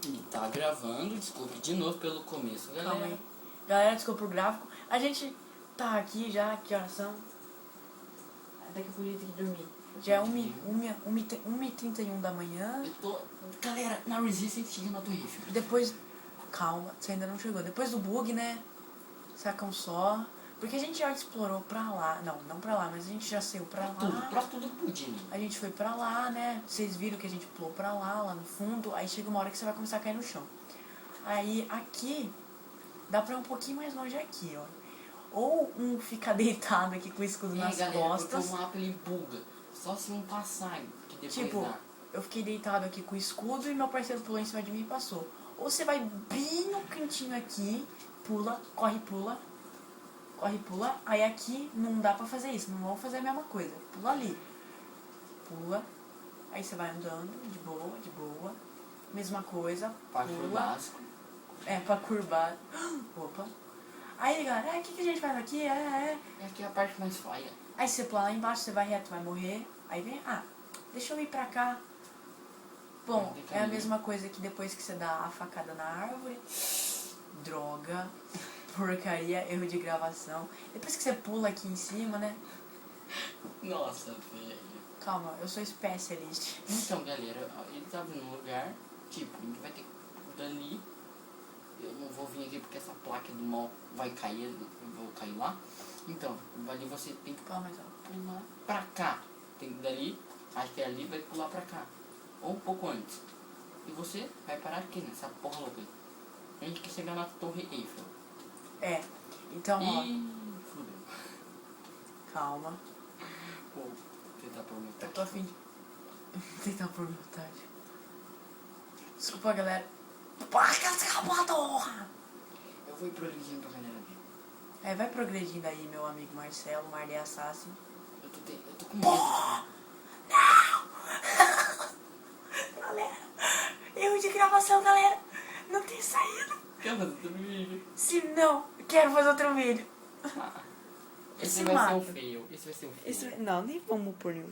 E tá gravando, desculpe de novo pelo começo, galera. Calma aí. Galera, desculpa o gráfico. A gente tá aqui já, que horas são? Daqui a pouco a gente tem que dormir. Já é 1h31 da manhã. Eu tô... Galera, na Resistance chega na Torre Eiffel. Depois... Calma, você ainda não chegou. Depois do bug, né? Sacam só. Porque a gente já explorou pra lá. Não pra lá, mas a gente já saiu pra lá. Pra tudo pudim. A gente foi pra lá, né? Vocês viram que a gente pulou pra lá no fundo. Aí chega uma hora que você vai começar a cair no chão. Aí aqui, dá pra ir um pouquinho mais longe aqui, ó. Ou um fica deitado aqui com o escudo nas galera, costas. porque o mapa ele buga. Só se um passar, que depois Tipo, dá. eu fiquei deitado aqui com o escudo e meu parceiro pulou em cima de mim e passou. Ou você vai bem no cantinho aqui, pula, corre, pula. Corre, pula. Aí aqui não dá pra fazer isso, não vamos fazer a mesma coisa. Pula ali. Pula. Aí você vai andando, de boa, de boa. Mesma coisa, Parkour pula. básico. É, pra curvar. Opa. Aí, galera, o que a gente faz aqui? E aqui é a parte mais falha. Aí você pula lá embaixo, você vai reto, vai morrer. Aí vem, deixa eu ir pra cá. Bom, é a mesma coisa que depois que você dá a facada na árvore. Droga. Porcaria, erro de gravação. Depois que você pula aqui em cima, né? Nossa, velho. Calma, eu sou specialist. Então, galera, ele tava num lugar, tipo, a gente vai ter que dali. Eu não vou vir aqui porque essa placa do mal vai cair, eu vou cair lá. Então, ali você tem que Calma, então. pular pra cá. Tem que dali, acho que é ali, vai pular pra cá. Ou um pouco antes. E você vai parar aqui nessa porra louca aí. A gente quer chegar na Torre Eiffel. É, então, ó. Fudeu. Calma. Vou tentar por meu Eu tô afim de tentar por metade. Desculpa, galera. Eu vou ir progredindo pra galera ver. É, vai progredindo aí, meu amigo Marcelo, Marley Assassin. Eu tô com medo. Galera, erro de gravação, galera. Não tem saída. Quer fazer outro vídeo? Se não, quero fazer outro vídeo. Esse Esse vai ser mata. o feio. Esse vai ser o feio. Não, nem vamos pôr nenhum.